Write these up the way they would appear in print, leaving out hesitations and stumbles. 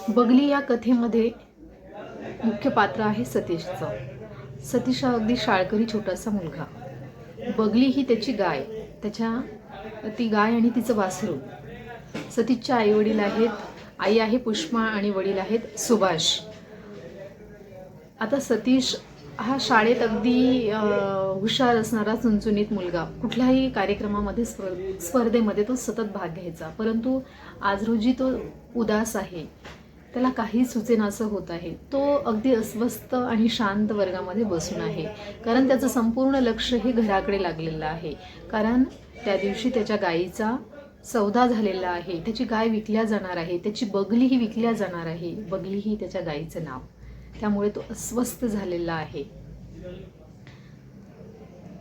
बगली या कथेमध्ये मुख्य पात्र आहे सतीशचं. सतीश हा अगदी शाळकरी छोटासा मुलगा. बगली ही त्याची गाय, ती गाय आणि तिचं वासरू. सतीशचे आई वडील आहेत, आई आहे पुष्पा आणि वडील आहेत सुभाष. आता सतीश हा शाळेत अगदी हुशार असणारा चुणचुणीत मुलगा. कुठल्याही कार्यक्रमामध्ये स्पर्धेमध्ये तो सतत भाग घ्यायचा. परंतु आज रोजी तो उदास आहे. त्याला काही सुचेनासं होत आहे. तो अगदी अस्वस्थ आणि शांत वर्गामध्ये बसून आहे. कारण त्याचं संपूर्ण लक्ष हे घराकडे लागलेलं आहे. कारण त्या दिवशी त्याच्या गायीचा सौदा झालेला आहे. त्याची गाय विकल्या जाणार आहे. त्याची बगली ही विकल्या जाणार आहे. बगली ही त्याच्या गायीचं नाव. त्यामुळे तो अस्वस्थ झालेला आहे.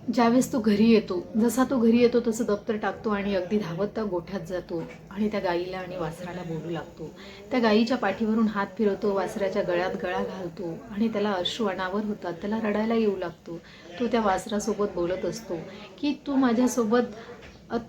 ज्यावेळेस तो घरी येतो, जसा तो घरी येतो तसं दप्तर टाकतो आणि अगदी धावत त्या गोठ्यात जातो आणि त्या गाईला आणि वासराला बोलू लागतो. त्या गाईच्या पाठीवरून हात फिरवतो, वासराच्या गळ्यात गळा घालतो आणि त्याला अश्रू अनावर होतात. त्याला रडायला येऊ लागतो. तो त्या वासरासोबत बोलत असतो की तू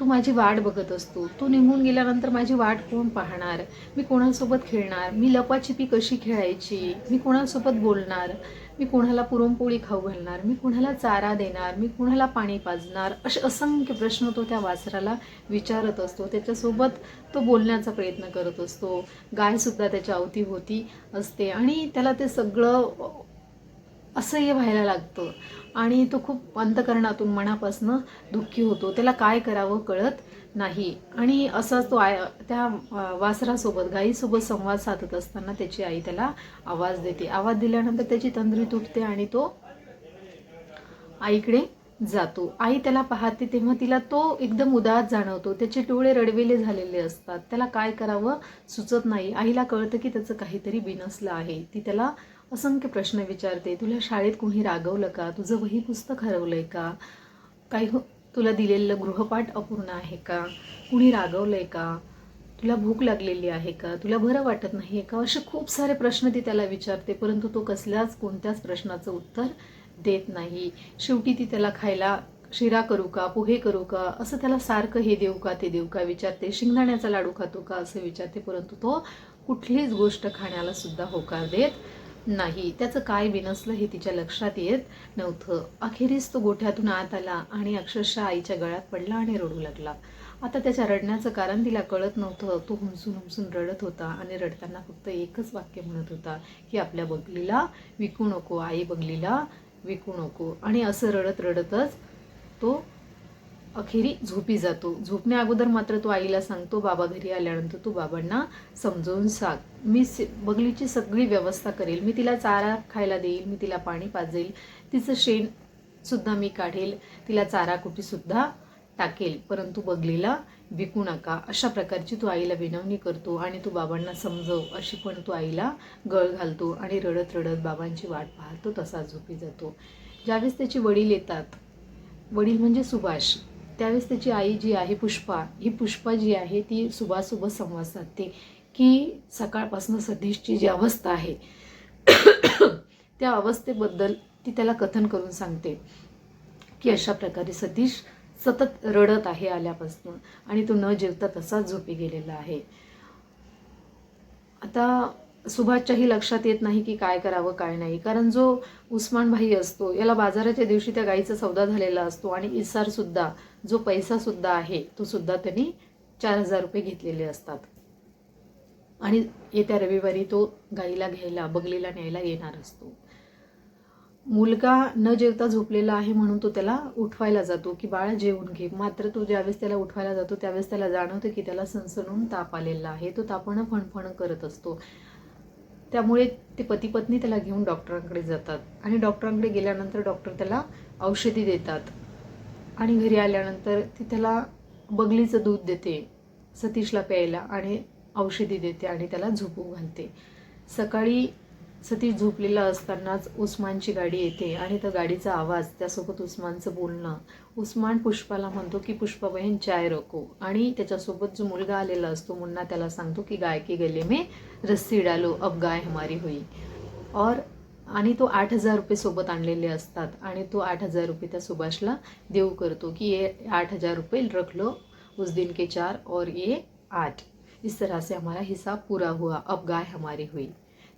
माझी वाट बघत असतो. तू निघून गेल्यानंतर माझी वाट कोण पाहणार? मी कोणासोबत खेळणार? मी लपाछिपी कशी खेळायची? मी कोणासोबत बोलणार? मी कोणाला पुरणपोळी खाऊ घालणार? मी कोणाला चारा देणार? मी कोणाला पाणी पाजणार? असे असंख्य प्रश्न तो त्या वासराला विचारत असतो. त्याच्यासोबत तो बोलण्याचा प्रयत्न करत असतो. गायसुद्धा त्याच्या अवतीभोवती असते आणि त्याला ते सगळं असह्य व्हायला लागतं आणि तो खूप अंतकरणातून मनापासून दुःखी होतो. त्याला काय करावं कळत नाही आणि असाच तो त्या वासरासोबत गाईसोबत संवाद साधत असताना त्याची आई त्याला आवाज देते. आवाज दिल्यानंतर त्याची तंद्री तुटते आणि तो आईकडे जातो. आई त्याला पाहते तेव्हा तिला तो एकदम उदास जाणवतो. त्याचे डोळे रडवेले झालेले असतात. त्याला काय करावं सुचत नाही. आईला कळतं की त्याचं काहीतरी बिनसलं आहे. ती त्याला असंख्य प्रश्न विचारते. तुला शाळेत कोणी रागवलं का? तुझं वही पुस्तक हरवलंय का? तुला दिलेलं गृहपाठ अपूर्ण आहे का? कुणी रागवलंय का? तुला भूक लागलेली आहे का? तुला बरं वाटत नाही का? असे खूप सारे प्रश्न ती त्याला विचारते. परंतु तो कोणत्याच प्रश्नाचं उत्तर देत नाही. शेवटी ती त्याला खायला शिरा करू का, पोहे करू का, असं त्याला सारखं हे देऊ का ते देऊ का विचारते. शेंगदाण्याचा लाडू खातो का असं विचारते. परंतु तो कुठलीच गोष्ट खाण्याला सुद्धा होकार देत नाही. त्याचं काय बिनसलं हे तिच्या लक्षात येत नव्हतं. अखेरीस तो गोठ्यातून आत आला आणि अक्षरशः आईच्या गळ्यात पडला आणि रडू लागला. आता त्याच्या रडण्याचं कारण तिला कळत नव्हतं. तो हुमसून हुमसून रडत होता आणि रडताना फक्त एकच वाक्य म्हणत होता की आपल्या बगलीला विकू नको, आई बगलीला विकू नको. आणि असं रडत रडतच तो अखेरी झोपी जातो. झोपण्या अगोदर मात्र तो आईला सांगतो, बाबा घरी आल्यानंतर तू बाबांना समजावून सांग, मी बगलीची सगळी व्यवस्था करेल. मी तिला चारा खायला देईल, मी तिला पाणी पाजेल, तिचं शेण सुद्धा मी काढेल, तिला चारा कुटी सुद्धा टाकेल, परंतु बगलीला विकू नका. अशा प्रकारची तो आईला विनवणी करतो आणि तू बाबांना समजव अशी पण तो आईला गळ घालतो आणि रडत रडत बाबांची वाट पाहतो. तसा झोपी जातो. ज्यावेळेस त्याचे वडील येतात, वडील म्हणजे सुभाष, त्यावेळेस त्याची आई जी आहे पुष्पा जी आहे ती सुभाषसोबत संवाद साधते की सकाळपासून सतीशची जी अवस्था आहे त्या अवस्थेबद्दल ती त्याला कथन करून सांगते की अशा प्रकारे सतीश सतत रडत आहे आल्यापासून आणि तो न जेवता तसाच झोपी गेलेला आहे. आता सुभाषच्याही लक्षात येत नाही की काय करावं काय नाही. कारण जो उस्मान भाई असतो याला बाजाराच्या दिवशी त्या गाईचा सौदा झालेला असतो आणि इसार सुद्धा, जो पैसा सुद्धा आहे तो सुद्धा त्यांनी 4,000 रुपये घेतलेले असतात आणि येत्या रविवारी तो गाईला घ्यायला, बगलीला न्यायला येणार असतो. मुलगा न जेवता झोपलेला आहे म्हणून तो त्याला उठवायला जातो की बाळा जेवून घे. मात्र तो ज्यावेळेस त्याला उठवायला जातो त्यावेळेस त्याला जाणवतं की त्याला सणसणून ताप आलेला आहे. तो तापानं फणफण करत असतो. त्यामुळे ते पती पत्नी त्याला घेऊन डॉक्टरांकडे जातात आणि डॉक्टरांकडे गेल्यानंतर डॉक्टर त्याला औषधी देतात आणि घरी आल्यानंतर ती त्याला बगलीचं दूध देते सतीशला प्यायला आणि औषधी देते आणि त्याला झोपू घालते. सकाळी सतीश झोपलेला असतानाच उस्मानची गाडी येते आणि त्या गाडीचा आवाज, त्यासोबत उस्मानचं बोलणं. उस्मान पुष्पाला म्हणतो की पुष्पा बहन चाय रखो आणि त्याच्यासोबत जो मुलगा आलेला असतो मुन्ना त्याला सांगतो की गाय के गले में रस्सी डालो, अब गाय हमारी हुई. आणि तो 8,000 रुपये सोबत आणलेले असतात आणि तो 8,000 रुपये त्या सुभाषला देऊ करतो की ये 8,000 रुपये रख लो, उस दिन के 4 और ये 8. इस तरह से हमारा हिसाब पूरा हुआ, अब गाय हमारी हुई.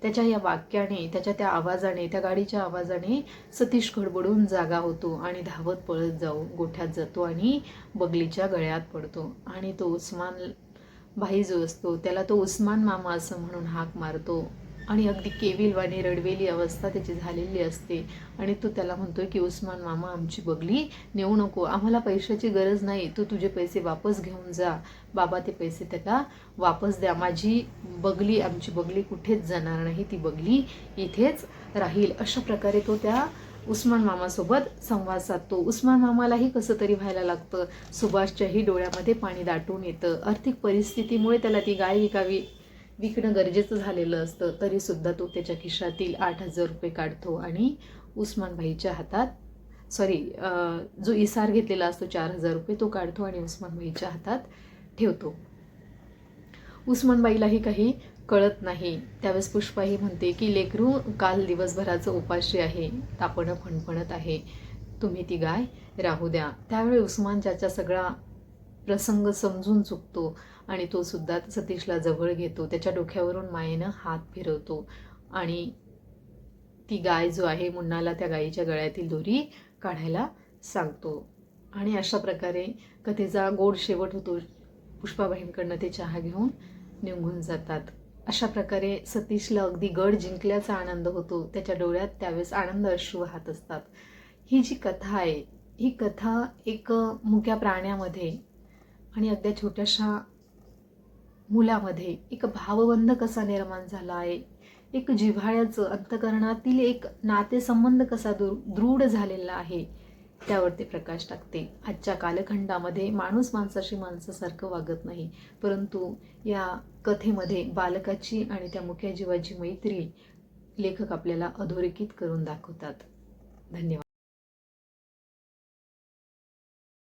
त्याच्या या वाक्याने, त्याच्या त्या आवाजाने, त्या गाडीच्या आवाजाने सतीश खडबडून जागा होतो आणि धावत पळत गोठ्यात जातो आणि बगलीच्या गळ्यात पडतो. आणि तो उस्मान भाई जो असतो त्याला तो उस्मान मामा असं म्हणून हाक मारतो. आणि अगदी केविलवाणी रडवेली अवस्था त्याची झालेली असते. आणि तो त्याला म्हणतोय की उस्मान मामा, आमची बगली नेऊ नको, आम्हाला पैशाची गरज नाही, तू तुझे पैसे वापस घेऊन जा. बाबा ते पैसे त्याला वापस द्या, माझी बगली, आमची बगली कुठेच जाणार नाही, ती बगली इथेच राहील. अशा प्रकारे तो त्या उस्मान मामासोबत संवाद साधतो. उस्मान मामालाही कसं तरी व्हायला लागतं. सुभाषच्याही डोळ्यामध्ये पाणी दाटून येतं. आर्थिक परिस्थितीमुळे त्याला ती गाय विकणं गरजेचं झालेलं असतं. तरीसुद्धा तो त्याच्या खिशातील 8,000 रुपये काढतो आणि उस्मान भाईच्या हातात, जो इसार घेतलेला असतो 4,000 रुपये, तो काढतो आणि उस्मान भाईच्या हातात ठेवतो. उस्मानबाईलाही काही कळत नाही. त्यावेळेस पुष्पाही म्हणते की लेकरू, काल दिवसभराचं उपाशी आहे, तापणं फणफणत आहे, तुम्ही ती गाय राहू द्या. त्यावेळी उस्मान ज्याचा सगळा प्रसंग समजून चुकतो आणि तो सुद्धा सतीशला जवळ घेतो. त्याच्या डोक्यावरून मायेनं हात फिरवतो आणि ती गाय जो आहे, मुन्नाला त्या गायीच्या गळ्यातील दोरी काढायला सांगतो. आणि अशा प्रकारे कथेचा गोड शेवट होतो. पुष्पाबाईंकडनं ते चहा घेऊन निघून जातात. अशा प्रकारे सतीशला अगदी गड जिंकल्याचा आनंद होतो. त्याच्या डोळ्यात त्यावेळेस आनंद अश्रू वाहत असतात. ही जी कथा आहे, ही कथा एक मुक्या प्राण्यामध्ये आणि अगदी छोट्याशा मुलामध्ये एक भावबंध कसा निर्माण झाला आहे, एक जिव्हाळ्याचं, अंतकरणातील एक नातेसंबंध कसा दृढ झालेला आहे, त्यावरती प्रकाश टाकते. आजच्या कालखंडामध्ये माणूस माणसाशी माणसासारखं वागत नाही, परंतु या कथेमध्ये बालकाची आणि त्या मुक्या जीवाची मैत्री लेखक आपल्याला अधोरेखित करून दाखवतात. धन्यवाद.